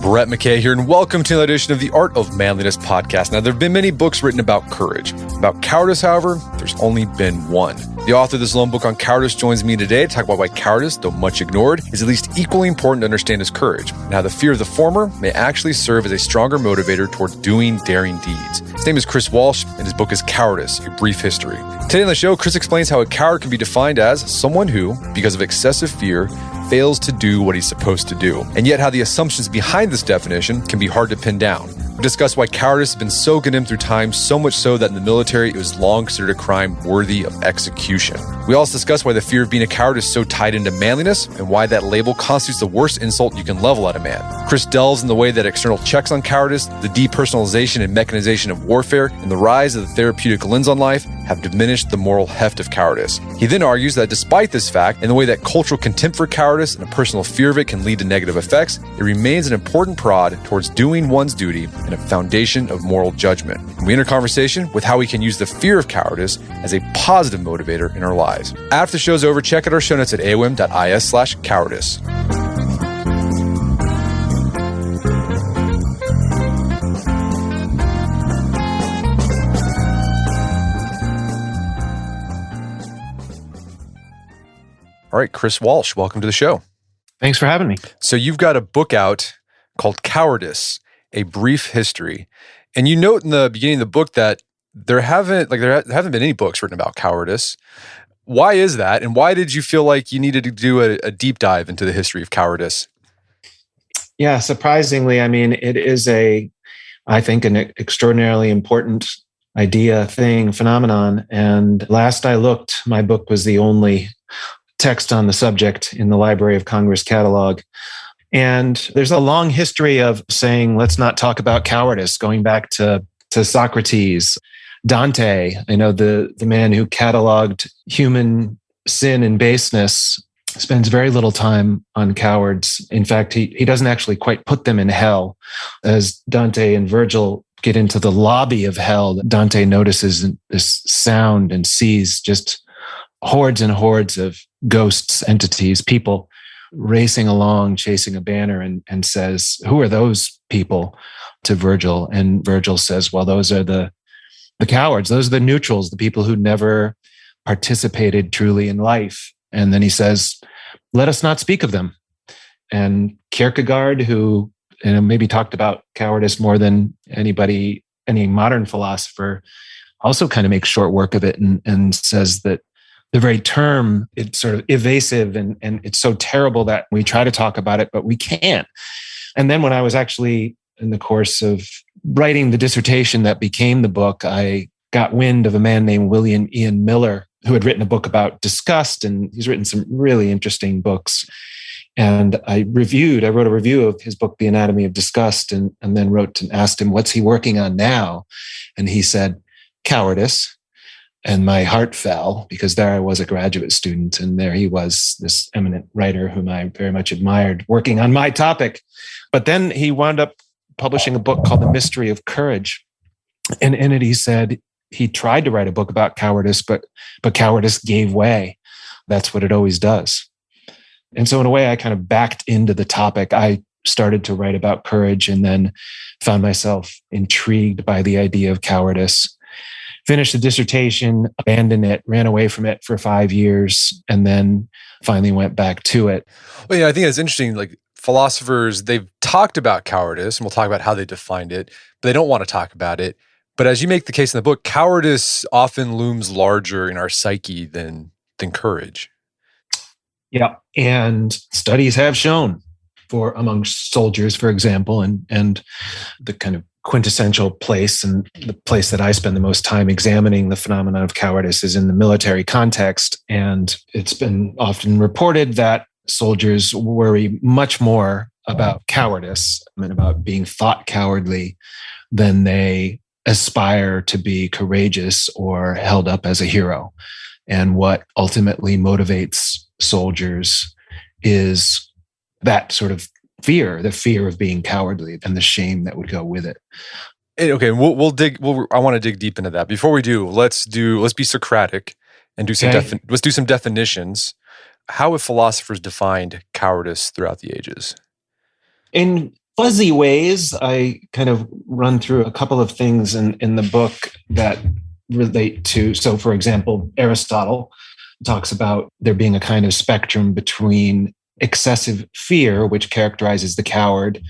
Brett McKay here, and welcome to another edition of the Art of Manliness podcast. Now, there have been many books written about courage. About cowardice, however, there's only been one. The author of this lone book on cowardice joins me today to talk about why cowardice, though much ignored, is at least equally important to understand as courage, and how the fear of the former may actually serve as a stronger motivator towards doing daring deeds. His name is Chris Walsh, and his book is Cowardice, A Brief History. Today on the show, Chris explains how a coward can be defined as someone who, because of excessive fear, fails to do what he's supposed to do, and yet how the assumptions behind this definition can be hard to pin down. We discuss why cowardice has been so condemned through time, so much so that in the military it was long considered a crime worthy of execution. We also discuss why the fear of being a coward is so tied into manliness, and why that label constitutes the worst insult you can level at a man. Chris delves in the way that external checks on cowardice, the depersonalization and mechanization of warfare, and the rise of the therapeutic lens on life have diminished the moral heft of cowardice. He then argues that despite this fact, and the way that cultural contempt for cowardice and a personal fear of it can lead to negative effects, it remains an important prod towards doing one's duty and a foundation of moral judgment. And we enter conversation with how we can use the fear of cowardice as a positive motivator in our lives. After the show's over, check out our show notes at aom.is/cowardice. All right, Chris Walsh, welcome to the show. Thanks for having me. So you've got a book out called Cowardice, A Brief History. And you note in the beginning of the book that there haven't been any books written about cowardice. Why is that? And why did you feel like you needed to do a deep dive into the history of cowardice? Yeah, surprisingly, it is I think, an extraordinarily important idea, phenomenon. And last I looked, my book was the only text on the subject in the Library of Congress catalog. And there's a long history of saying, let's not talk about cowardice, going back to Socrates, Dante, the man who cataloged human sin and baseness, spends very little time on cowards. In fact, he doesn't actually quite put them in hell. As Dante and Virgil get into the lobby of hell, Dante notices this sound and sees just hordes and hordes of ghosts, entities, people racing along, chasing a banner, and says, "Who are those people?" to Virgil. And Virgil says, "Well, those are the cowards. Those are the neutrals, the people who never participated truly in life." And then he says, "Let us not speak of them." And Kierkegaard, who maybe talked about cowardice more than any modern philosopher, also kind of makes short work of it and says that the very term, it's sort of evasive and it's so terrible that we try to talk about it, but we can't. And then when I was actually in the course of writing the dissertation that became the book, I got wind of a man named William Ian Miller, who had written a book about disgust, and he's written some really interesting books. And I wrote a review of his book, The Anatomy of Disgust, and then wrote and asked him, what's he working on now? And he said, Cowardice. And my heart fell, because there I was, a graduate student, and there he was, this eminent writer whom I very much admired, working on my topic. But then he wound up publishing a book called The Mystery of Courage. And in it, he said he tried to write a book about cowardice, but cowardice gave way. That's what it always does. And so in a way, I kind of backed into the topic. I started to write about courage, and then found myself intrigued by the idea of cowardice. Finished the dissertation, abandoned it, ran away from it for 5 years, and then finally went back to it. Well, I think that's interesting. Like, philosophers, they've talked about cowardice, and we'll talk about how they defined it, but they don't want to talk about it. But as you make the case in the book, cowardice often looms larger in our psyche than courage. Yeah, and studies have shown among soldiers, for example, and the kind of quintessential place, and the place that I spend the most time examining the phenomenon of cowardice is in the military context. And it's been often reported that soldiers worry much more about cowardice and about being thought cowardly than they aspire to be courageous or held up as a hero. And what ultimately motivates soldiers is that sort of fear, the fear of being cowardly and the shame that would go with it. Okay, we'll dig. I want to dig deep into that. Before we do, let's be Socratic and do some let's do some definitions. How have philosophers defined cowardice throughout the ages? In fuzzy ways, I kind of run through a couple of things in the book that relate to. So, for example, Aristotle talks about there being a kind of spectrum between excessive fear, which characterizes the coward,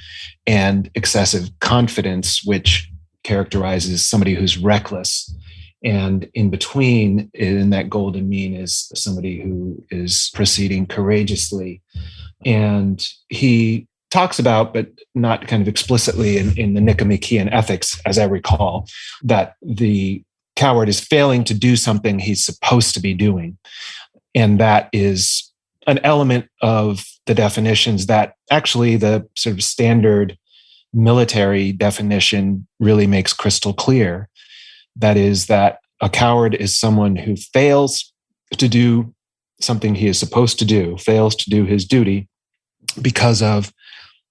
and excessive confidence, which characterizes somebody who's reckless. And in between, in that golden mean, is somebody who is proceeding courageously. And he talks about, but not kind of explicitly in the Nicomachean Ethics, as I recall, that the coward is failing to do something he's supposed to be doing. And that is an element of the definitions that actually the sort of standard military definition really makes crystal clear. That is that a coward is someone who fails to do something he is supposed to do, fails to do his duty because of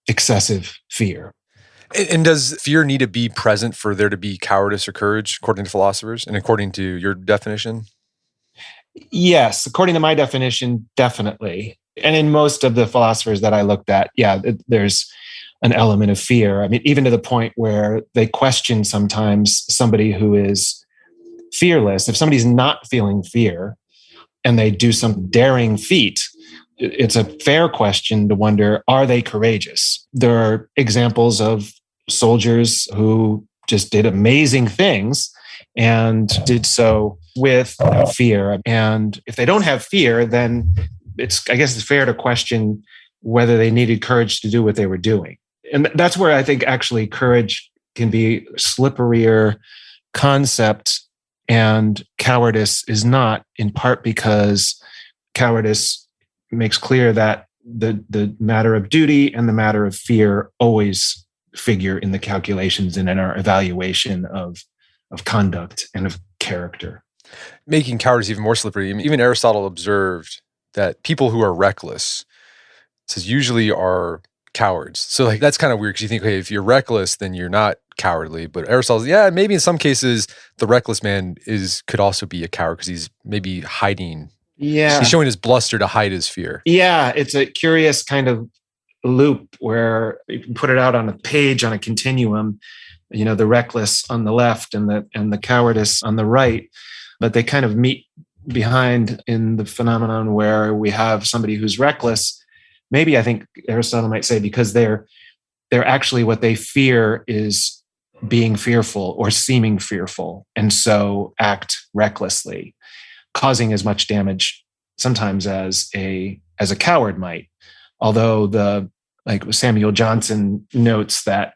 excessive fear. And does fear need to be present for there to be cowardice or courage, according to philosophers and according to your definition? Yes, according to my definition, definitely. And in most of the philosophers that I looked at, there's an element of fear. I mean, even to the point where they question sometimes somebody who is fearless. If somebody's not feeling fear and they do some daring feat, it's a fair question to wonder, are they courageous? There are examples of soldiers who just did amazing things and did so with fear. And if they don't have fear, then I guess it's fair to question whether they needed courage to do what they were doing. And that's where I think actually courage can be a slipperier concept and cowardice is not, in part because cowardice makes clear that the matter of duty and the matter of fear always figure in the calculations and in our evaluation of conduct and of character. Making cowardice even more slippery. I mean, even Aristotle observed that people who are reckless usually are cowards. So like that's kind of weird because you think, okay, if you're reckless, then you're not cowardly. But Aristotle's, maybe in some cases the reckless man could also be a coward because he's maybe hiding. Yeah. He's showing his bluster to hide his fear. Yeah, it's a curious kind of loop where you can put it out on a page on a continuum, the reckless on the left and the cowardice on the right, but they kind of meet behind in the phenomenon where we have somebody who's reckless. Maybe I think Aristotle might say because they're actually what they fear is being fearful or seeming fearful, and so act recklessly, causing as much damage sometimes as a coward might. Although Samuel Johnson notes that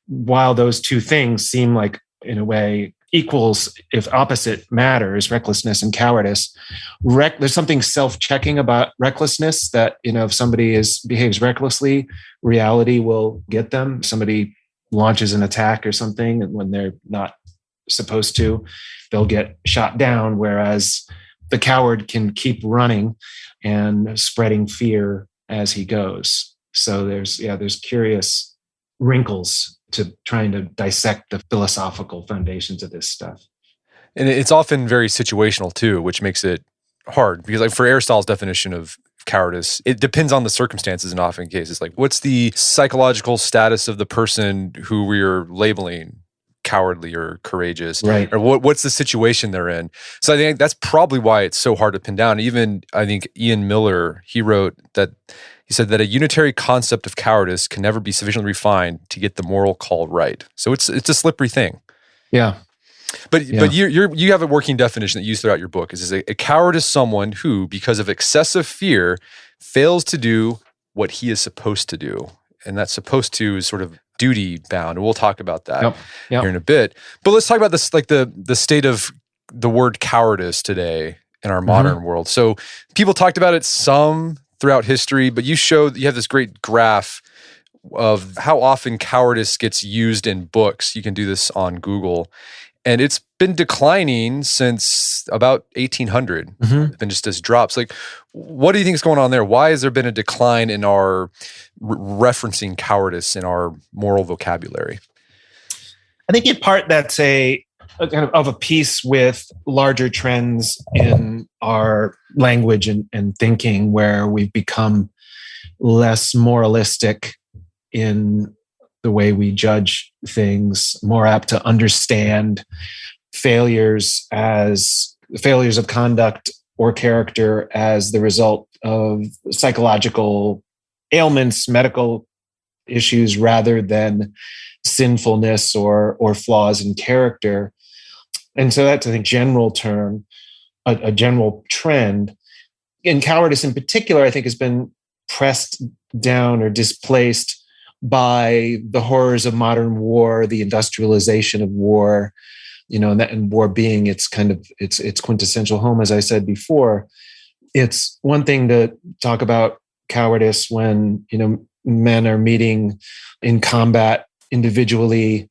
while those two things seem like in a way equals, if opposite matters, recklessness and cowardice, there's something self-checking about recklessness that, if somebody behaves recklessly, reality will get them. Somebody launches an attack or something, and when they're not supposed to, they'll get shot down, whereas the coward can keep running and spreading fear as he goes. So there's curious wrinkles to trying to dissect the philosophical foundations of this stuff. And it's often very situational too, which makes it hard because like for Aristotle's definition of cowardice, it depends on the circumstances in often cases. Like what's the psychological status of the person who we're labeling cowardly or courageous, right? Or what's the situation they're in? So I think that's probably why it's so hard to pin down. Even I think Ian Miller, he said that a unitary concept of cowardice can never be sufficiently refined to get the moral call right. So it's a slippery thing. Yeah. But you have a working definition that you use throughout your book. Is a coward is someone who, because of excessive fear, fails to do what he is supposed to do. And that supposed to is sort of duty bound. And we'll talk about that here in a bit. But let's talk about this, like the state of the word cowardice today in our modern world. So people talked about it some throughout history, but you have this great graph of how often cowardice gets used in books. You can do this on Google. And it's been declining since about 1800. It's been just as drops. Like, what do you think is going on there? Why has there been a decline in our referencing cowardice in our moral vocabulary? I think in part that's a kind of a piece with larger trends in our language and thinking, where we've become less moralistic in the way we judge things, more apt to understand failures of conduct or character as the result of psychological ailments, medical issues, rather than sinfulness or flaws in character. And so that's, I think, general term, a general trend. And cowardice in particular, I think, has been pressed down or displaced by the horrors of modern war, the industrialization of war, and war being its quintessential home, as I said before. It's one thing to talk about cowardice when, men are meeting in combat individually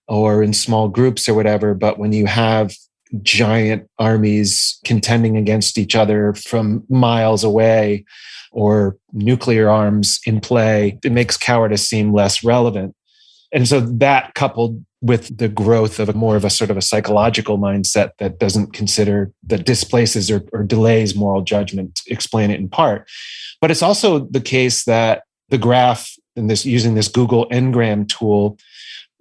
or in small groups or whatever, but when you have giant armies contending against each other from miles away, or nuclear arms in play, it makes cowardice seem less relevant. And so that, coupled with the growth of more of a sort of a psychological mindset that displaces or delays moral judgment, explain it in part. But it's also the case that the graph in this, using this Google Ngram tool,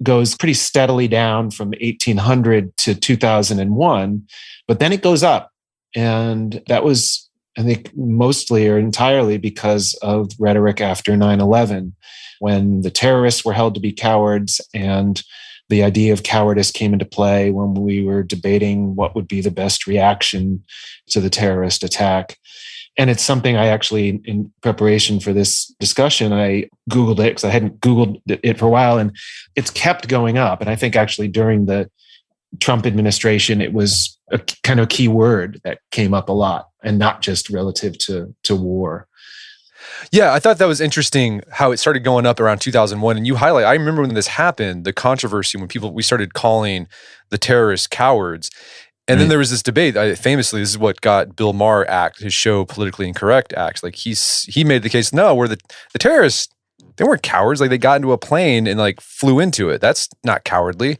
goes pretty steadily down from 1800 to 2001, but then it goes up. And that was, I think, mostly or entirely because of rhetoric after 9/11, when the terrorists were held to be cowards and the idea of cowardice came into play when we were debating what would be the best reaction to the terrorist attack. And it's something I actually, in preparation for this discussion, I Googled it because I hadn't Googled it for a while, and it's kept going up. And I think actually during the Trump administration, it was a kind of key word that came up a lot, and not just relative to war. Yeah, I thought that was interesting how it started going up around 2001. And you highlight, I remember when this happened, the controversy when we started calling the terrorists cowards. And then there was this debate. Famously, this is what got Bill Maher his show Politically Incorrect act. Like he made the case, no, where the terrorists, they weren't cowards. Like they got into a plane and like flew into it. That's not cowardly.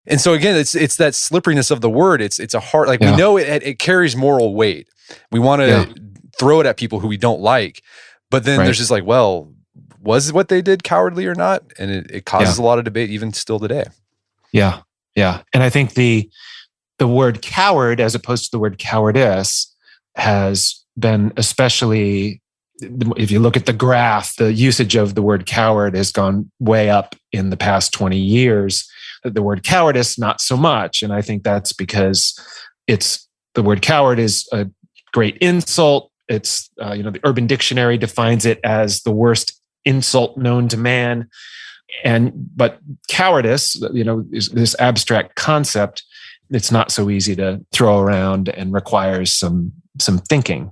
And so again, it's that slipperiness of the word. It's a hard, we know it carries moral weight. We want to throw it at people who we don't like. But then there's just well, was what they did cowardly or not? And it causes a lot of debate even still today. Yeah. Yeah. And I think the word coward, as opposed to the word cowardice, has been, especially if you look at the graph, the usage of the word coward has gone way up in the past 20 years. The word cowardice, not so much. And I think that's because the word coward is a great insult. It's, the Urban Dictionary defines it as the worst insult known to man. But cowardice, is this abstract concept. It's not so easy to throw around and requires some thinking,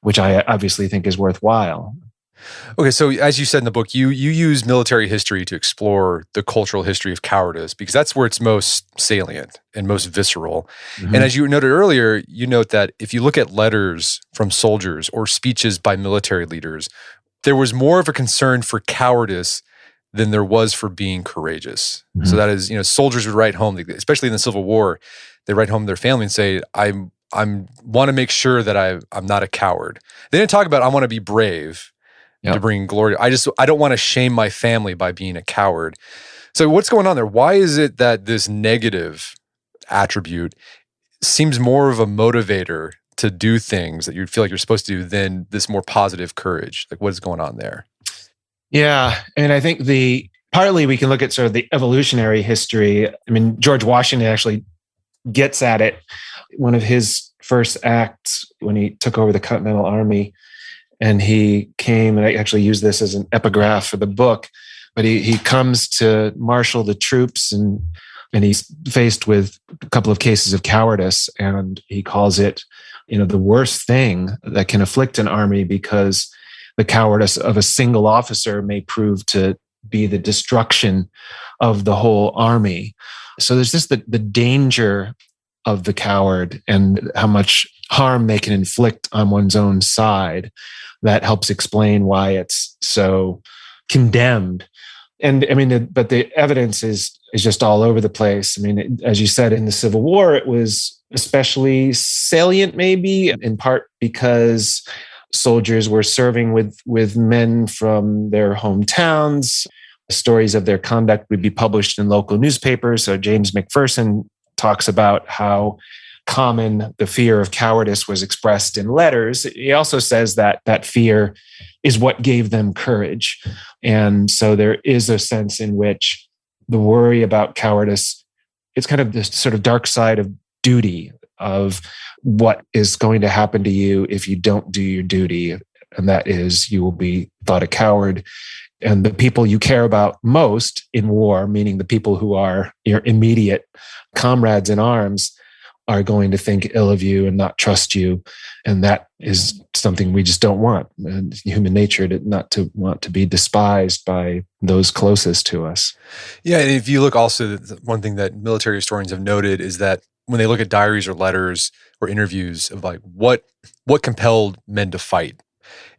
which I obviously think is worthwhile. Okay, so as you said in the book, you use military history to explore the cultural history of cowardice because that's where it's most salient and most visceral. Mm-hmm. And as you noted earlier, you note that if you look at letters from soldiers or speeches by military leaders, there was more of a concern for cowardice than there was for being courageous. Mm-hmm. So that is, soldiers would write home, especially in the Civil War, they write home to their family and say, I want to make sure that I'm not a coward. They didn't talk about, I want to be brave. Yep. To bring glory. I don't want to shame my family by being a coward. So what's going on there? Why is it that this negative attribute seems more of a motivator to do things that you feel like you're supposed to do than this more positive courage? Like what is going on there? Yeah. And I think partly we can look at sort of the evolutionary history. I mean, George Washington actually gets at it. One of his first acts when he took over the Continental Army, and he came, and I actually use this as an epigraph for the book, but he comes to marshal the troops and he's faced with a couple of cases of cowardice, and he calls it, the worst thing that can afflict an army because the cowardice of a single officer may prove to be the destruction of the whole army. So there's just the danger of the coward and how much harm they can inflict on one's own side. That helps explain why it's so condemned. And I mean, but the evidence is just all over the place. I mean, as you said, in the Civil War, it was especially salient, maybe in part because soldiers were serving with men from their hometowns. stories of their conduct would be published in local newspapers. So James McPherson talks about how common the fear of cowardice was expressed in letters. He also says that that fear is what gave them courage. And so there is a sense in which the worry about cowardice, it's kind of this sort of dark side of duty, of what is going to happen to you if you don't do your duty. And that is, you will be thought a coward. And the people you care about most in war, meaning the people who are your immediate comrades in arms, are going to think ill of you and not trust you. And that is something we just don't want. And human nature not to want to be despised by those closest to us. Yeah, and if you look also, one thing that military historians have noted is that when they look at diaries or letters or interviews of like what compelled men to fight,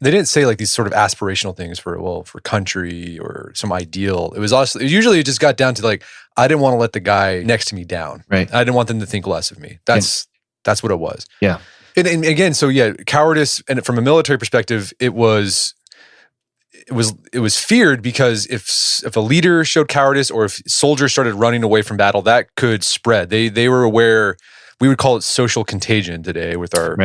they didn't say like these sort of aspirational things for country or some ideal. It was also, usually it just got down to like, I didn't want to let the guy next to me down. Right. I didn't want them to think less of me. That's what it was. Yeah. And again, so yeah, cowardice, and from a military perspective, it was feared because if a leader showed cowardice or if soldiers started running away from battle, that could spread. They were aware. We would call it social contagion today with our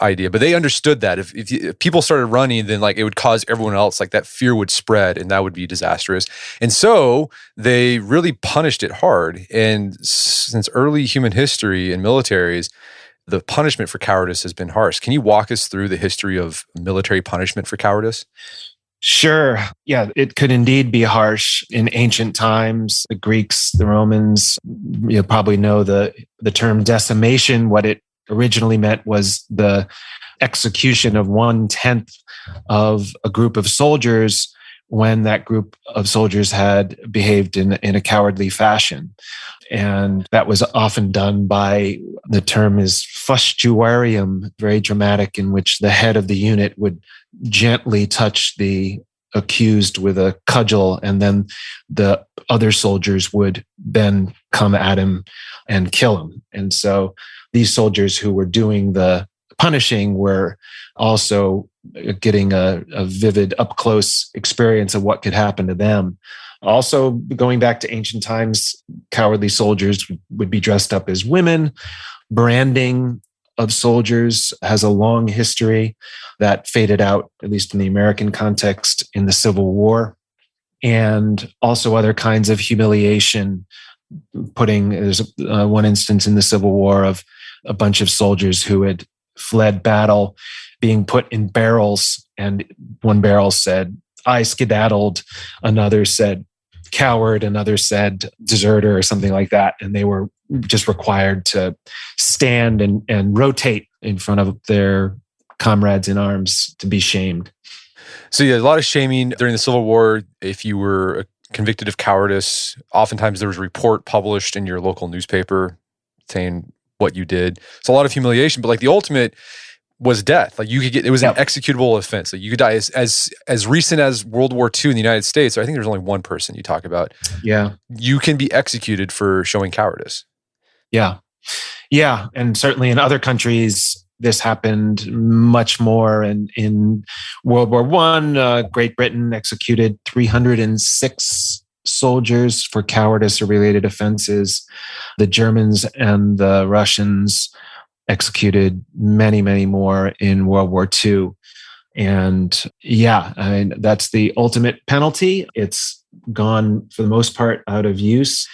idea, but they understood that if people started running, then like it would cause everyone else, like that fear would spread and that would be disastrous. And so they really punished it hard. And since early human history in militaries, the punishment for cowardice has been harsh. Can you walk us through the history of military punishment for cowardice? Sure. Yeah, it could indeed be harsh in ancient times. The Greeks, the Romans, you probably know the term decimation. What it originally meant was the execution of 1/10 of a group of soldiers when that group of soldiers had behaved in a cowardly fashion. And that was often done by, the term is fustuarium, very dramatic, in which the head of the unit would gently touch the accused with a cudgel, and then the other soldiers would then come at him and kill him. And so these soldiers who were doing the punishing were also getting a vivid up-close experience of what could happen to them. Also, going back to ancient times, cowardly soldiers would be dressed up as women. Branding of soldiers has a long history that faded out, at least in the American context, in the Civil War. And also other kinds of humiliation. There's one instance in the Civil War of a bunch of soldiers who had fled battle being put in barrels. And one barrel said, "I skedaddled." Another said, "Coward." Another said, "Deserter," or something like that. And they were just required to stand and rotate in front of their comrades in arms to be shamed. So yeah, a lot of shaming during the Civil War. If you were convicted of cowardice, oftentimes there was a report published in your local newspaper saying what you did. So a lot of humiliation, but like the ultimate was death. Like you could get, it was an executable offense. Like you could die as recent as World War II in the United States. I think there's only one person you talk about. Yeah. You can be executed for showing cowardice. Yeah. Yeah. And certainly in other countries, this happened much more. And in World War I, Great Britain executed 306 soldiers for cowardice or related offenses. The Germans and the Russians executed many, many more in World War II. And yeah, I mean, that's the ultimate penalty. It's gone for the most part out of use.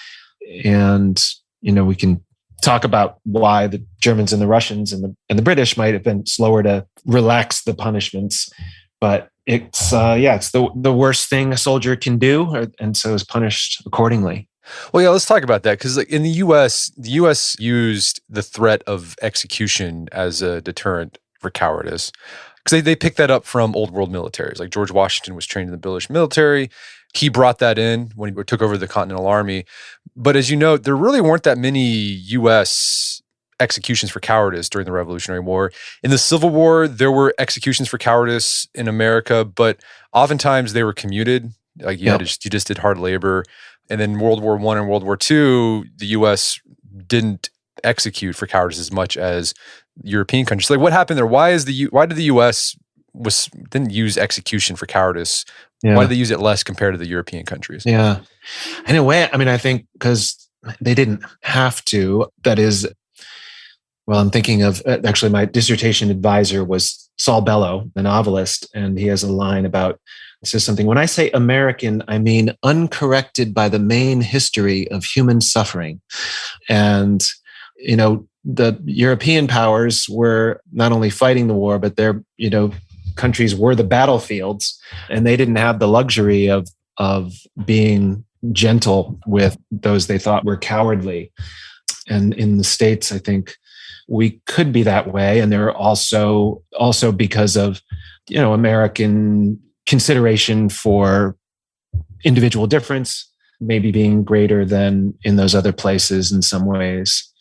And, we can talk about why the Germans and the Russians and the British might have been slower to relax the punishments. But it's the worst thing a soldier can do, and so is punished accordingly. Well, yeah, let's talk about that, because in the U.S. used the threat of execution as a deterrent for cowardice, because they picked that up from old world militaries. Like George Washington was trained in the British military. He brought that in when he took over the Continental Army. But as you know, there really weren't that many U.S. executions for cowardice during the Revolutionary War. In the Civil War, there were executions for cowardice in America, but oftentimes they were commuted. Like you just did hard labor. And then World War I and World War II, the U.S. didn't execute for cowardice as much as European countries. Like what happened there? Why did the U.S. didn't use execution for cowardice. Yeah. Why did they use it less compared to the European countries? Yeah. In a way, I mean, I think because they didn't have to. That is, well, I'm thinking of actually my dissertation advisor was Saul Bellow, the novelist, and he has a line about, it says something, when I say American, I mean uncorrected by the main history of human suffering. And, the European powers were not only fighting the war, but their, countries were the battlefields, and they didn't have the luxury of being gentle with those they thought were cowardly. And in the States, I think we could be that way. And there are also because of, American consideration for individual difference, maybe being greater than in those other places in some ways.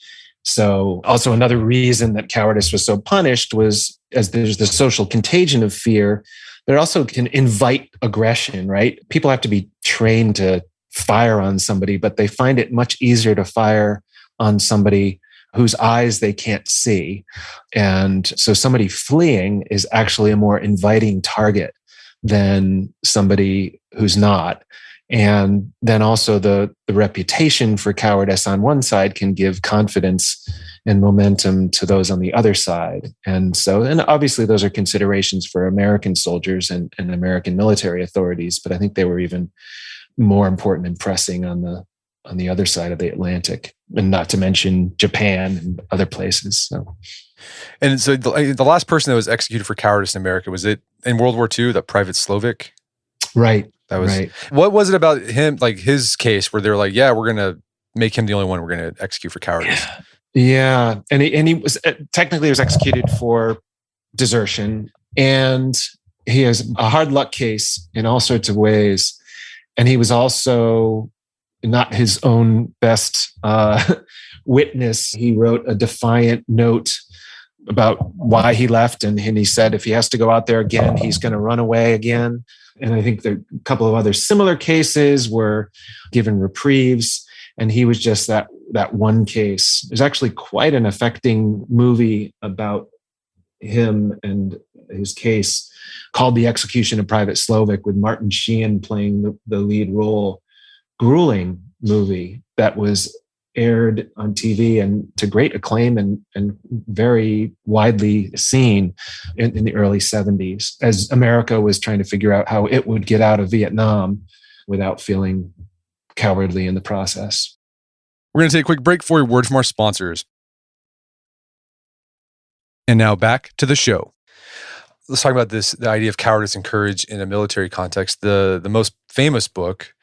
So also another reason that cowardice was so punished was, as there's the social contagion of fear, but it also can invite aggression, right? People have to be trained to fire on somebody, but they find it much easier to fire on somebody whose eyes they can't see. And so somebody fleeing is actually a more inviting target than somebody who's not. And then also the reputation for cowardice on one side can give confidence and momentum to those on the other side. And obviously those are considerations for American soldiers and American military authorities, but I think they were even more important and pressing on the other side of the Atlantic, and not to mention Japan and other places. So. And so the last person that was executed for cowardice in America, was it in World War II, that Private Slovik? Right. That was right. What was it about him, like his case, where they're like, yeah, we're going to make him the only one we're going to execute for cowardice? Yeah. And he was technically was executed for desertion, and he has a hard luck case in all sorts of ways. And he was also not his own best witness. He wrote a defiant note about why he left. And he said, if he has to go out there again, he's going to run away again. And I think a couple of other similar cases were given reprieves. And he was just that one case. There's actually quite an affecting movie about him and his case called The Execution of Private Slovik, with Martin Sheen playing the lead role. Grueling movie that was aired on TV and to great acclaim and very widely seen in the early 70s, as America was trying to figure out how it would get out of Vietnam without feeling cowardly in the process. We're going to take a quick break for a word from our sponsors. And now back to the show. Let's talk about the idea of cowardice and courage in a military context. The most famous book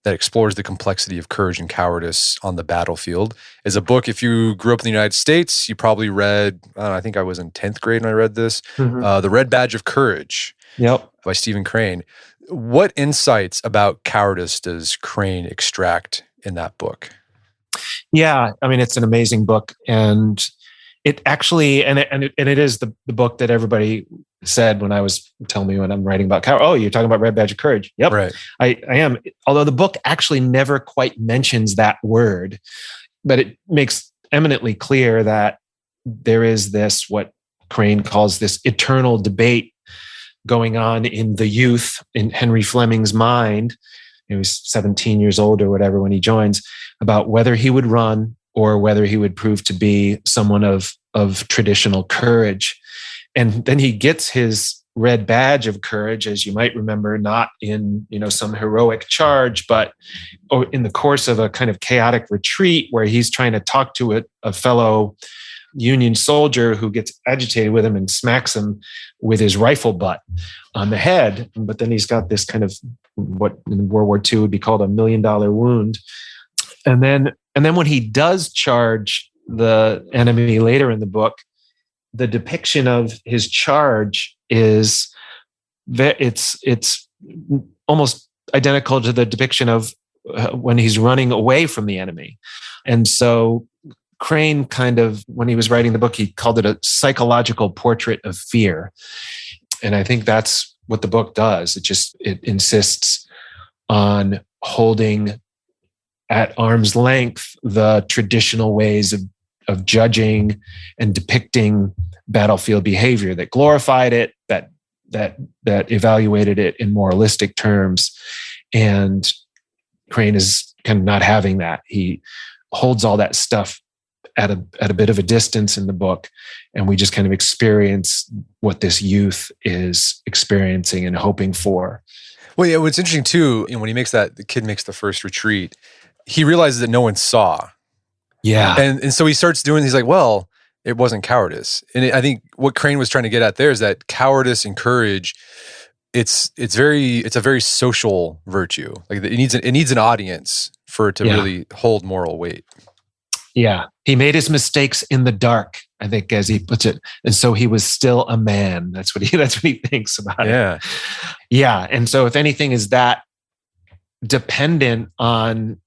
that explores the complexity of courage and cowardice on the battlefield is a book, if you grew up in the United States, you probably read, I think I was in 10th grade when I read this, The Red Badge of Courage by Stephen Crane. What insights about cowardice does Crane extract in that book? Yeah, I mean, it's an amazing book. And it actually, and it is the book that everybody said when I was telling me when I'm writing about cowardice. Oh, you're talking about Red Badge of Courage. Yep, right. I am. Although the book actually never quite mentions that word, but it makes eminently clear that there is this, what Crane calls this eternal debate going on in the youth, in Henry Fleming's mind. He was 17 years old or whatever when he joins, about whether he would run or whether he would prove to be someone of traditional courage. And then he gets his Red Badge of Courage, as you might remember, not in some heroic charge, but in the course of a kind of chaotic retreat where he's trying to talk to a fellow Union soldier who gets agitated with him and smacks him with his rifle butt on the head. But then he's got this kind of what in World War II would be called a $1 million wound. And then when he does charge the enemy later in the book, the depiction of his charge is it's almost identical to the depiction of when he's running away from the enemy. And so Crane kind of, when he was writing the book, he called it a psychological portrait of fear. And I think that's what the book does. It insists on holding at arm's length the traditional ways of judging and depicting battlefield behavior that glorified it, that that evaluated it in moralistic terms. And Crane is kind of not having that. He holds all that stuff at a bit of a distance in the book, and we just kind of experience what this youth is experiencing and hoping for. Well, yeah, what's interesting too, when the kid makes the first retreat, he realizes that no one saw. Yeah. And so he starts he's like, well, it wasn't cowardice. And I think what Crane was trying to get at there is that cowardice and courage, it's a very social virtue. Like it needs an audience for it to really hold moral weight. Yeah. He made his mistakes in the dark, I think, as he puts it. And so he was still a man. That's what he thinks about it. Yeah. And so if anything is that dependent on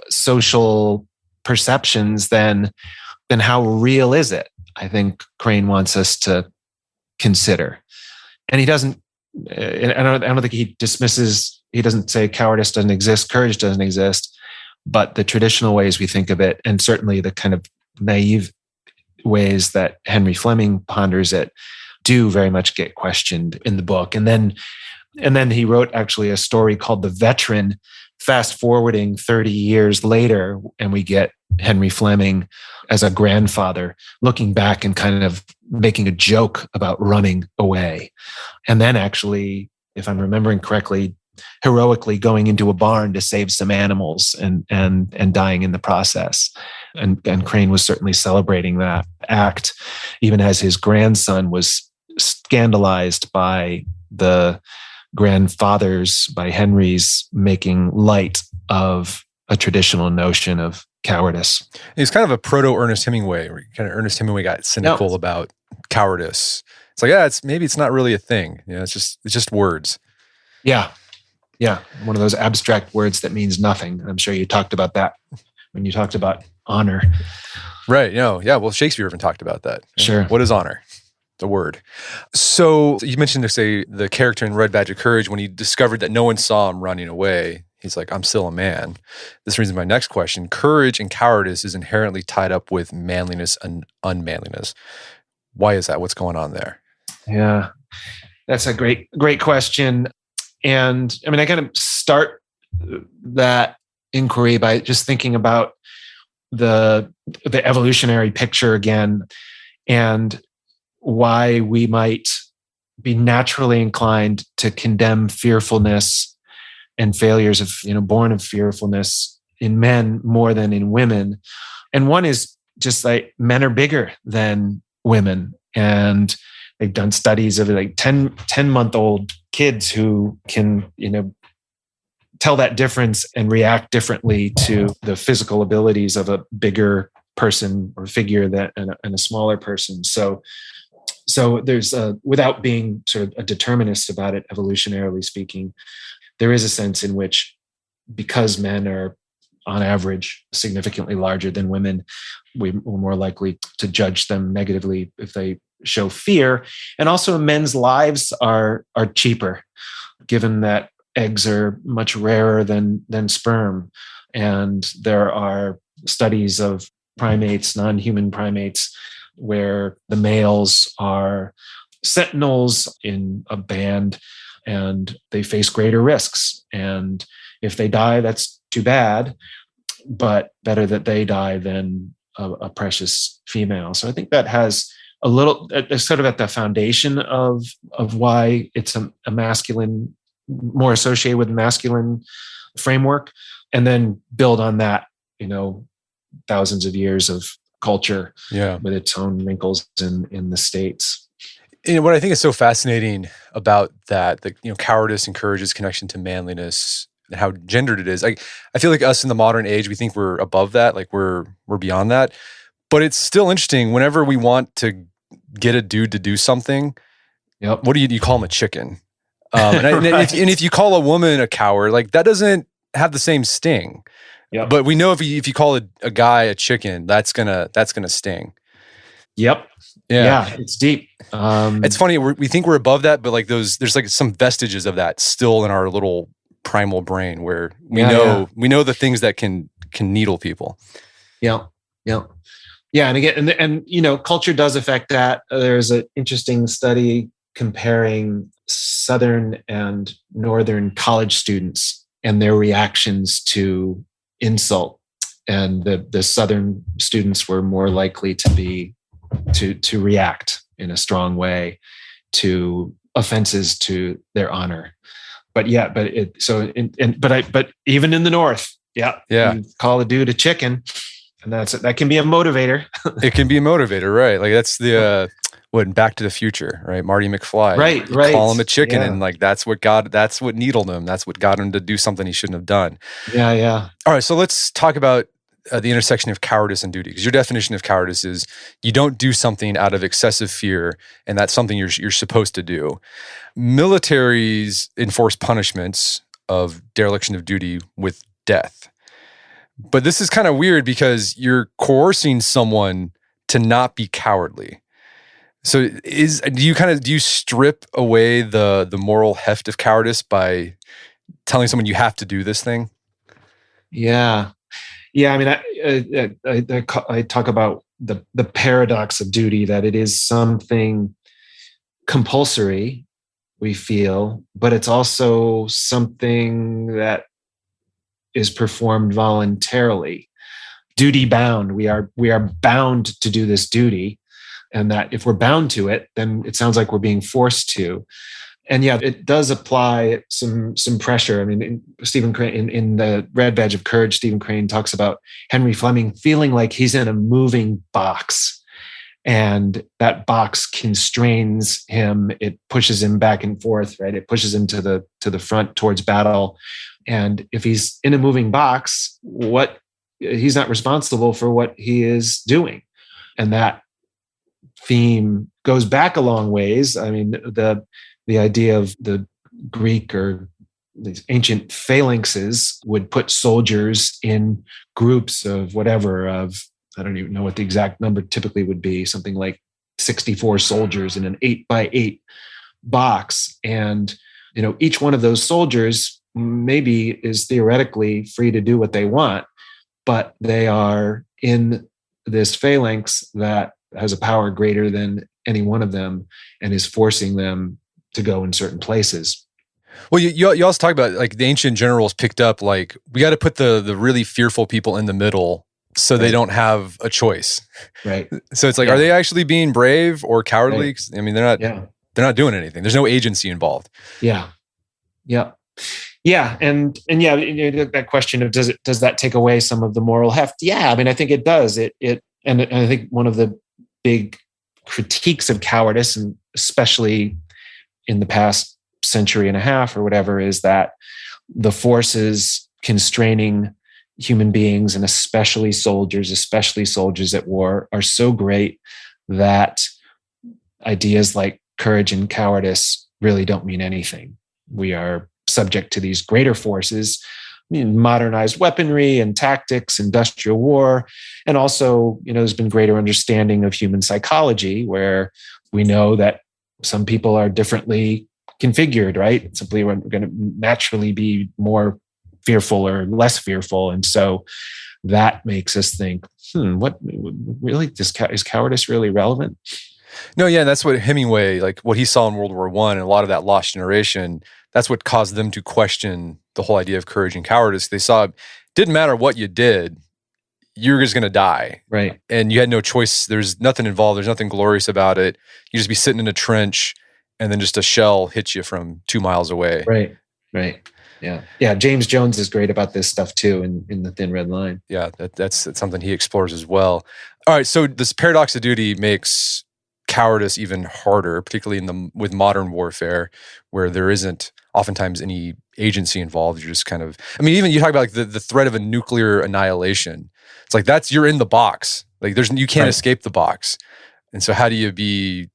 social perceptions, then how real is it? I think Crane wants us to consider. And he doesn't, I don't think he doesn't say cowardice doesn't exist, courage doesn't exist, but the traditional ways we think of it, and certainly the kind of naive ways that Henry Fleming ponders it, do very much get questioned in the book. And then he wrote actually a story called The Veteran, fast forwarding 30 years later, and we get Henry Fleming as a grandfather looking back and kind of making a joke about running away. And then actually, if I'm remembering correctly, heroically going into a barn to save some animals and dying in the process. And Crane was certainly celebrating that act, even as his grandson was scandalized by the grandfathers, by Henry's making light of a traditional notion of cowardice. He's kind of a proto-Ernest Hemingway, where kind of Ernest Hemingway got cynical about cowardice. It's like, maybe it's not really a thing. It's just words. Yeah. Yeah. One of those abstract words that means nothing. I'm sure you talked about that when you talked about honor. Right. Yeah. Well, Shakespeare even talked about that. Sure. What is honor? The word. So you mentioned the character in Red Badge of Courage, when he discovered that no one saw him running away, he's like, I'm still a man. This brings me to my next question. Courage and cowardice is inherently tied up with manliness and unmanliness. Why is that? What's going on there? Yeah, that's a great question. And I mean, I kind of start that inquiry by just thinking about the evolutionary picture again, and why we might be naturally inclined to condemn fearfulness and failures of, born of fearfulness in men more than in women. And one is just like men are bigger than women. And they've done studies of like 10-month-old kids who can, tell that difference and react differently to the physical abilities of a bigger person or figure and a smaller person. So there's without being sort of a determinist about it, evolutionarily speaking, there is a sense in which, because men are on average significantly larger than women, we're more likely to judge them negatively if they show fear. And also men's lives are cheaper, given that eggs are much rarer than sperm. And there are studies of primates, non-human primates, where the males are sentinels in a band and they face greater risks. And if they die, that's too bad, but better that they die than a precious female. So I think that has a little, sort of at the foundation of why it's a masculine, more associated with masculine framework, and then build on that, thousands of years of culture with its own wrinkles in the States. What I think is so fascinating about that, cowardice and courage's connection to manliness and how gendered it is. I feel like us in the modern age, we think we're above that, like we're beyond that. But it's still interesting whenever we want to get a dude to do something. Yep. What do you call him? A chicken. And if you call a woman a coward, like that doesn't have the same sting. Yep. But we know if you call a guy a chicken, that's gonna sting. Yep. Yeah, it's deep. It's funny, we think we're above that, but like there's like some vestiges of that still in our little primal brain, where we know the things that can needle people. Yeah. And again, and culture does affect that. There's an interesting study comparing Southern and Northern college students and their reactions to insult. And the Southern students were more likely to react in a strong way to offenses to their honor. But even in the North, you call a dude a chicken, and that can be a motivator. It can be a motivator, right? Like that's the Back to the Future, right? Marty McFly, right? Call him a chicken, and like that's what needled him. That's what got him to do something he shouldn't have done. Yeah. All right, so let's talk about the intersection of cowardice and duty, because your definition of cowardice is you don't do something out of excessive fear, and that's something you're supposed to do. Militaries enforce punishments of dereliction of duty with death. But this is kind of weird because you're coercing someone to not be cowardly. So do you strip away the moral heft of cowardice by telling someone you have to do this thing? Yeah. I mean, I talk about the paradox of duty, that it is something compulsory, we feel, but it's also something that is performed voluntarily. Duty bound. We are bound to do this duty, and that if we're bound to it, then it sounds like we're being forced to. And it does apply some pressure. I mean, Stephen Crane, in the Red Badge of Courage, Stephen Crane talks about Henry Fleming feeling like he's in a moving box, and that box constrains him. It pushes him back and forth, right? It pushes him to the front towards battle. And if he's in a moving box, he's not responsible for what he is doing. And that theme goes back a long ways. I mean, the idea of the Greek or these ancient phalanxes would put soldiers in groups of I don't even know what the exact number typically would be, something like 64 soldiers in an 8x8 box. And, each one of those soldiers maybe is theoretically free to do what they want, but they are in this phalanx that has a power greater than any one of them and is forcing them to go in certain places. Well, you also talk about like the ancient generals picked up like we got to put the really fearful people in the middle so they don't have a choice. Right. So it's like, are they actually being brave or cowardly? Right. I mean, they're not doing anything. There's no agency involved. Yeah. And that question of does that take away some of the moral heft? Yeah. I mean, I think it does. And I think one of the big critiques of cowardice, and especially in the past century and a half or whatever, is that the forces constraining human beings, and especially soldiers at war, are so great that ideas like courage and cowardice really don't mean anything. We are subject to these greater forces, modernized weaponry and tactics, industrial war, and also, there's been greater understanding of human psychology, where we know that some people are differently configured, right? Simply we're going to naturally be more fearful or less fearful. And so that makes us think, what really is cowardice really relevant? No, yeah, that's what Hemingway, like what he saw in World War I and a lot of that lost generation, that's what caused them to question the whole idea of courage and cowardice. They saw it didn't matter what you did, you were just going to die. Right. And you had no choice. There's nothing involved. There's nothing glorious about it. You just be sitting in a trench and then just a shell hits you from 2 miles away. Right. Yeah. James Jones is great about this stuff too in The Thin Red Line. Yeah, that's something he explores as well. All right, so this paradox of duty makes cowardice even harder, particularly with modern warfare, where there isn't oftentimes any agency involved. You're just kind of, I mean, even you talk about like the threat of a nuclear annihilation. It's like you're in the box. Like you can't escape the box. And so how do you be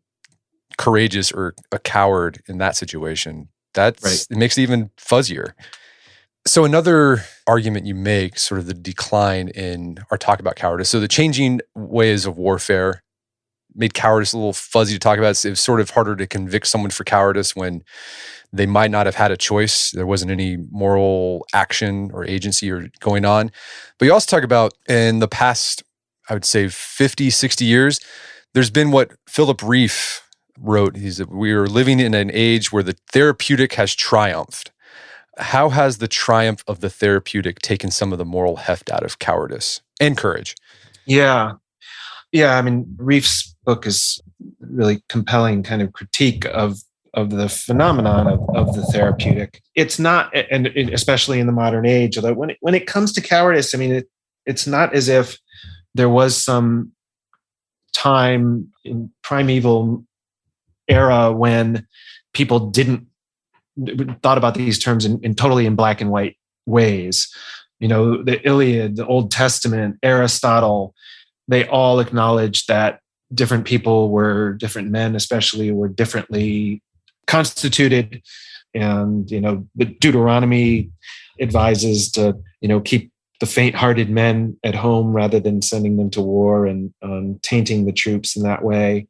courageous or a coward in that situation? It makes it even fuzzier. So another argument you make, sort of the decline in our talk about cowardice. So the changing ways of warfare made cowardice a little fuzzy to talk about. It was sort of harder to convict someone for cowardice when they might not have had a choice. There wasn't any moral action or agency going on. But you also talk about in the past, I would say 50, 60 years, there's been what Philip Reef wrote, we are living in an age where the therapeutic has triumphed. How has the triumph of the therapeutic taken some of the moral heft out of cowardice and courage? Yeah. Yeah. I mean, Reef's book is really compelling kind of critique of the phenomenon of the therapeutic. It's not, and especially in the modern age, although when it comes to cowardice, I mean, it's not as if there was some time in primeval era when people thought about these terms in totally in black and white ways. The Iliad, the Old Testament, Aristotle, they all acknowledged that different people were different men, especially were differently constituted. And, the Deuteronomy advises to, keep the faint-hearted men at home rather than sending them to war and tainting the troops in that way.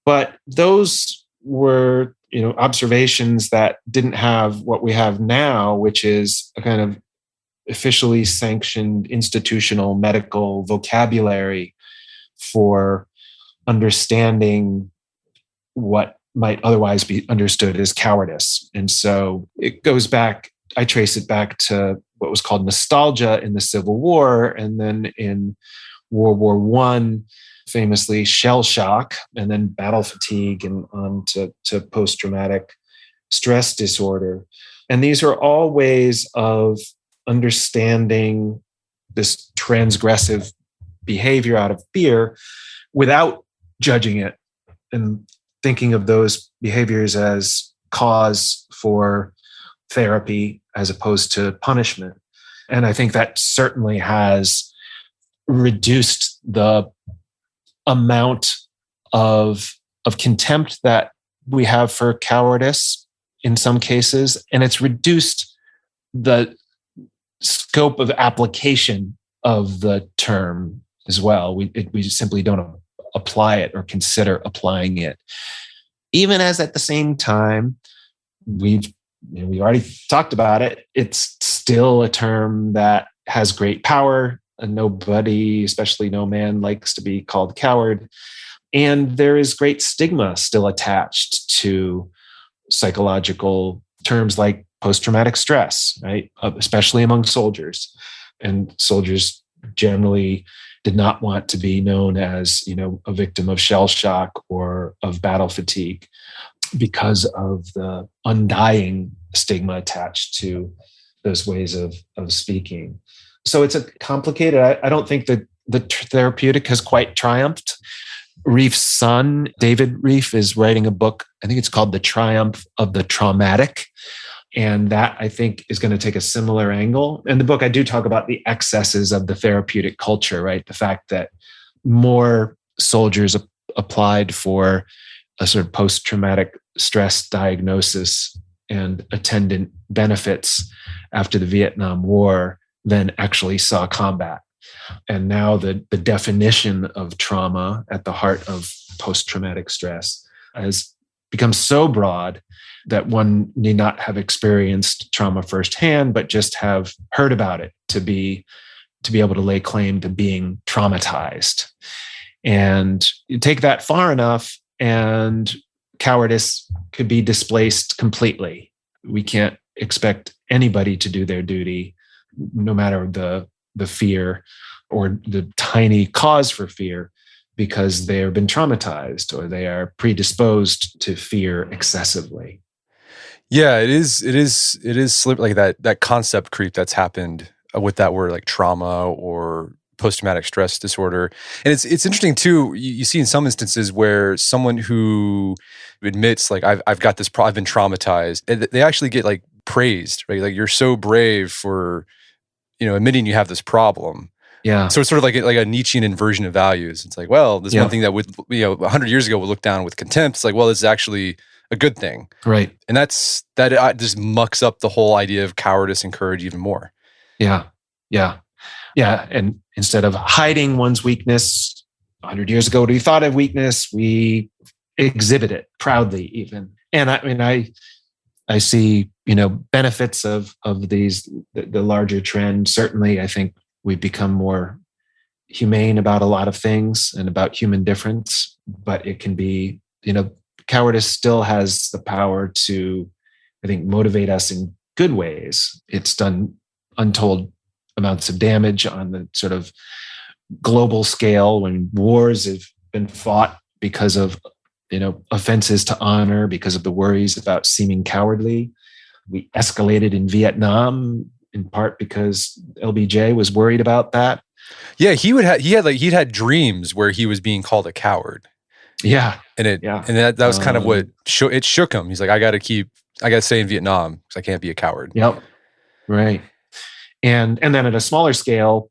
But those were, observations that didn't have what we have now, which is a kind of officially sanctioned institutional medical vocabulary for understanding what might otherwise be understood as cowardice. And so it goes back, I trace it back to what was called nostalgia in the Civil War, and then in World War I, famously shell shock, and then battle fatigue, and on to post-traumatic stress disorder. And these are all ways of understanding this transgressive behavior out of fear without judging it and thinking of those behaviors as cause for therapy as opposed to punishment. And I think that certainly has reduced the amount of contempt that we have for cowardice in some cases, and it's reduced the scope of application of the term as well. We simply don't apply it or consider applying it, even as at the same time we've already talked about it. It's still a term that has great power, and nobody, especially no man, likes to be called coward. And there is great stigma still attached to psychological terms like post-traumatic stress, right? Especially among soldiers. And soldiers generally did not want to be known as, a victim of shell shock or of battle fatigue because of the undying stigma attached to those ways of speaking. So it's a complicated, I don't think that the therapeutic has quite triumphed. Reef's son, David Reef, is writing a book, I think it's called The Triumph of the Traumatic. And that, I think, is going to take a similar angle. In the book, I do talk about the excesses of the therapeutic culture, right? The fact that more soldiers applied for a sort of post-traumatic stress diagnosis and attendant benefits after the Vietnam War than actually saw combat. And now the definition of trauma at the heart of post-traumatic stress has become so broad that one need not have experienced trauma firsthand, but just have heard about it to be able to lay claim to being traumatized. And you take that far enough, and cowardice could be displaced completely. We can't expect anybody to do their duty, no matter the fear or the tiny cause for fear, because they have been traumatized or they are predisposed to fear excessively. Yeah, it is like that concept creep that's happened with that word, like trauma or post-traumatic stress disorder. And it's interesting too, you see in some instances where someone who admits, like, I've got this I've been traumatized, and they actually get like praised, right? Like, you're so brave for, admitting you have this problem. Yeah. So it's sort of like a Nietzschean inversion of values. It's like, well, this one thing that would, 100 years ago would look down with contempt. It's like, well, this is actually a good thing. Right. And that just mucks up the whole idea of cowardice and courage even more. Yeah. Yeah. Yeah. And instead of hiding one's weakness, 100 years ago, we thought of weakness, we exhibit it proudly even. And I see, benefits of these, the larger trend. Certainly, I think we've become more humane about a lot of things and about human difference, but it can be, cowardice still has the power to, I think, motivate us in good ways. It's done untold amounts of damage on the sort of global scale when wars have been fought because of, offenses to honor, because of the worries about seeming cowardly. We escalated in Vietnam in part because LBJ was worried about that. Yeah, he'd had dreams where he was being called a coward. Yeah. And that was kind of what shook him. He's like, I got to stay in Vietnam because I can't be a coward. Yep. Right. And then at a smaller scale,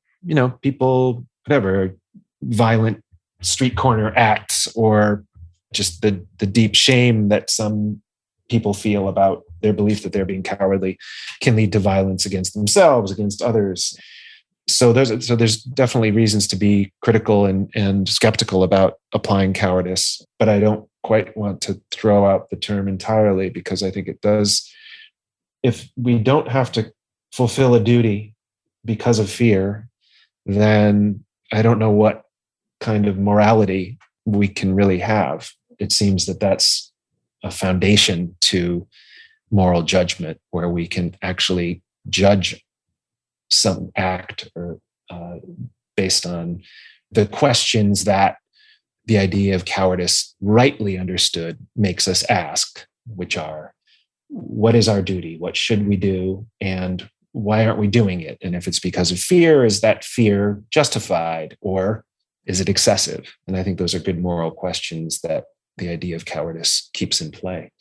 people, whatever, violent street corner acts, or just the deep shame that some people feel about their belief that they're being cowardly can lead to violence against themselves, against others. So there's definitely reasons to be critical and skeptical about applying cowardice, but I don't quite want to throw out the term entirely, because I think it does. If we don't have to fulfill a duty because of fear, then I don't know what kind of morality we can really have. It seems that that's a foundation to moral judgment, where we can actually judge some act or based on the questions that the idea of cowardice, rightly understood, makes us ask, which are, what is our duty? What should we do? And why aren't we doing it? And if it's because of fear, is that fear justified, or is it excessive? And I think those are good moral questions that the idea of cowardice keeps in play.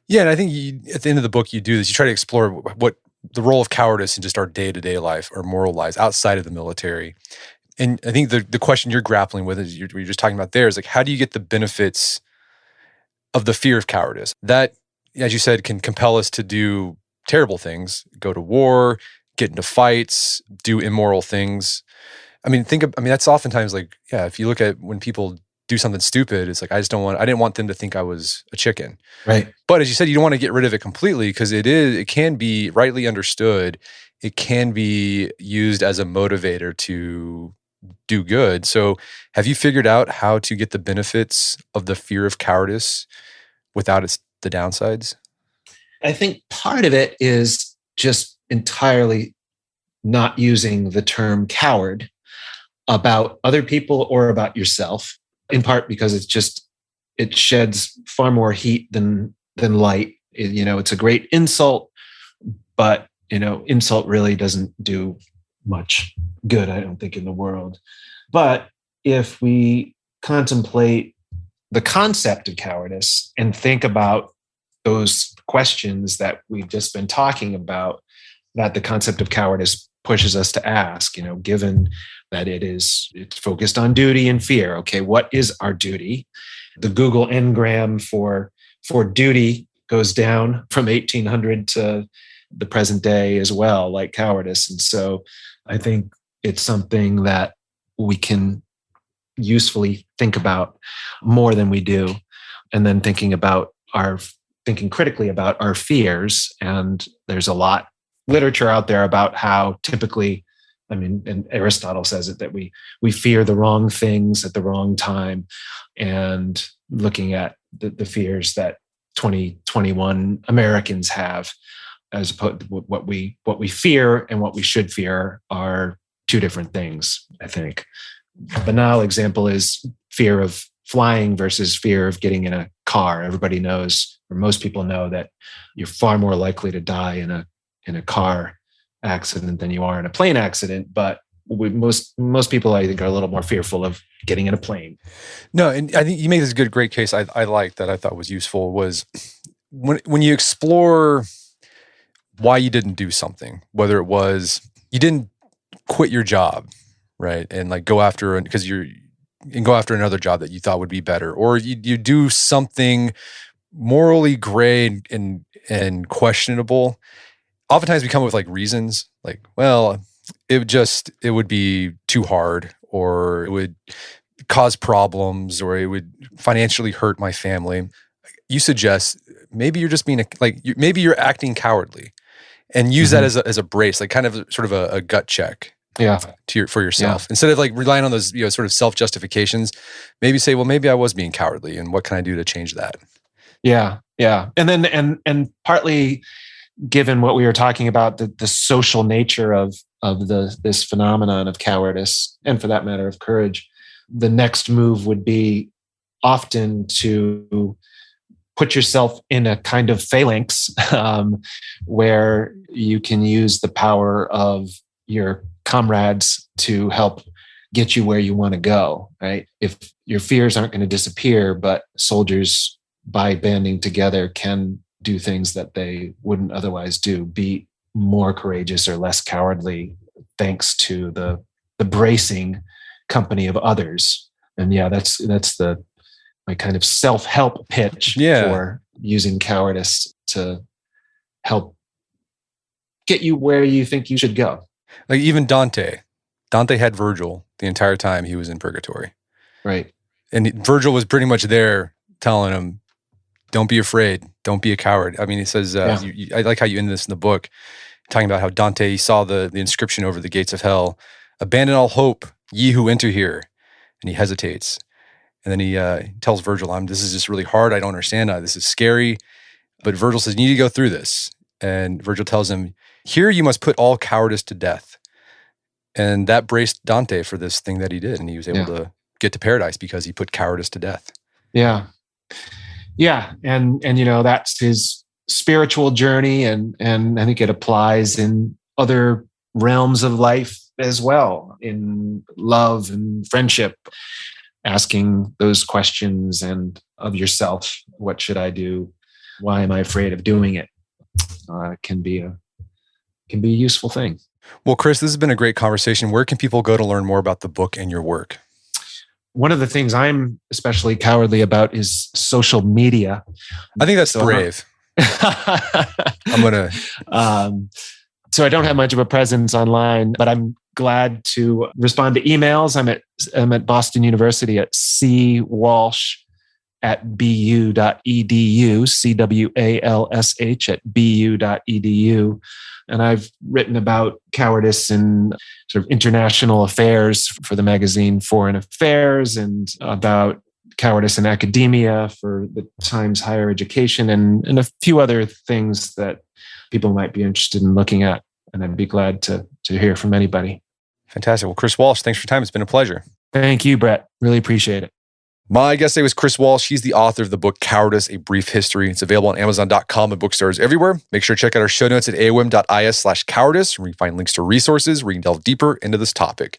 Yeah, and I think at the end of the book, you do this. You try to explore what the role of cowardice in just our day-to-day life or moral lives outside of the military. And I think the question you're grappling with, is you're just talking about there, is like, how do you get the benefits of the fear of cowardice? That, as you said, can compel us to do terrible things, go to war, get into fights, do immoral things. I mean, that's oftentimes like, yeah, if you look at when people do something stupid, it's like, I didn't want them to think I was a chicken. Right. But as you said, you don't want to get rid of it completely, because it can be rightly understood. It can be used as a motivator to do good. So have you figured out how to get the benefits of the fear of cowardice without the downsides? I think part of it is just entirely not using the term coward about other people or about yourself, in part because it sheds far more heat than light. It's a great insult, but insult really doesn't do much good, I don't think, in the world. But if we contemplate the concept of cowardice and think about those questions that we've just been talking about, that the concept of cowardice pushes us to ask, given that it's focused on duty and fear. Okay, what is our duty? The Google Ngram for duty goes down from 1800 to the present day as well, like cowardice. And so I think it's something that we can usefully think about more than we do. And then thinking critically about our fears. And there's a lot literature out there about how typically, and Aristotle says it, that we fear the wrong things at the wrong time, and looking at the fears that 2021 Americans have, as opposed to what we fear and what we should fear are two different things, I think. A banal example is fear of flying versus fear of getting in a car. Everybody knows, or most people know, that you're far more likely to die in a car accident than you are in a plane accident. But most people, I think, are a little more fearful of getting in a plane. No, and I think you make this great case I like, that I thought was useful, was when you explore why you didn't do something, whether it was you didn't quit your job, right, and like go after another job that you thought would be better, or you do something morally gray and questionable. Oftentimes we come up with like reasons, like, well, it would be too hard, or it would cause problems, or it would financially hurt my family. You suggest maybe you're just maybe you're acting cowardly, and use that as a brace, like kind of sort of a gut check. for yourself. Instead of like relying on those, sort of self-justifications, maybe say, well, maybe I was being cowardly, and what can I do to change that? Yeah. And then, and partly given what we were talking about, the social nature of this phenomenon of cowardice, and for that matter of courage, the next move would be often to put yourself in a kind of phalanx where you can use the power of your comrades to help get you where you want to go, right? If your fears aren't going to disappear, but soldiers, by banding together, can do things that they wouldn't otherwise do, be more courageous or less cowardly, thanks to the bracing company of others. And that's my kind of self-help pitch for using cowardice to help get you where you think you should go. Like even Dante had Virgil the entire time he was in purgatory. Right. And Virgil was pretty much there telling him, don't be afraid. Don't be a coward. I mean, he says, I like how you end this in the book, talking about how Dante saw the inscription over the gates of hell, abandon all hope, ye who enter here. And he hesitates. And then he tells Virgil, this is just really hard. I don't understand. This is scary. But Virgil says, you need to go through this. And Virgil tells him, here you must put all cowardice to death. And that braced Dante for this thing that he did. And he was able to get to paradise because he put cowardice to death. Yeah. Yeah. And that's his spiritual journey. And I think it applies in other realms of life as well, in love and friendship, asking those questions and of yourself. What should I do? Why am I afraid of doing it? Can be a useful thing. Well, Chris, this has been a great conversation. Where can people go to learn more about the book and your work? One of the things I'm especially cowardly about is social media. I think that's brave. I'm going to... So I don't have much of a presence online, but I'm glad to respond to emails. I'm at Boston University at cwalsh at bu.edu, CWALSH at bu.edu. And I've written about cowardice in sort of international affairs for the magazine Foreign Affairs, and about cowardice in academia for the Times Higher Education, and a few other things that people might be interested in looking at. And I'd be glad to hear from anybody. Fantastic. Well, Chris Walsh, thanks for your time. It's been a pleasure. Thank you, Brett. Really appreciate it. My guest today was Chris Walsh. He's the author of the book Cowardice, A Brief History. It's available on Amazon.com and bookstores everywhere. Make sure to check out our show notes at aom.is/cowardice, where you can find links to resources where you can delve deeper into this topic.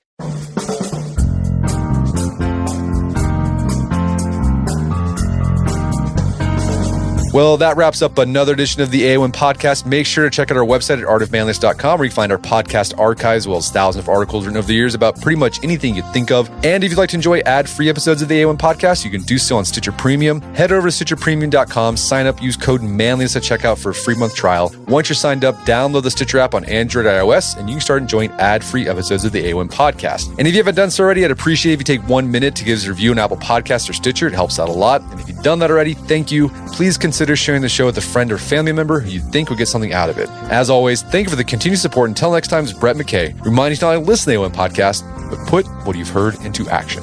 Well, that wraps up another edition of the AOM podcast. Make sure to check out our website at artofmanliness.com, where you can find our podcast archives, as well as thousands of articles written over the years about pretty much anything you'd think of. And if you'd like to enjoy ad-free episodes of the AOM podcast, you can do so on Stitcher Premium. Head over to stitcherpremium.com, sign up, use code manliness at checkout for a free month trial. Once you're signed up, download the Stitcher app on Android or iOS, and you can start enjoying ad-free episodes of the AOM podcast. And if you haven't done so already, I'd appreciate it if you take 1 minute to give us a review on Apple Podcasts or Stitcher. It helps out a lot. And if you've done that already, thank you. Please consider sharing the show with a friend or family member who you think would get something out of it. As always, thank you for the continued support. Until next time, it's Brett McKay, reminding you to not only listen to the AOM podcast, but put what you've heard into action.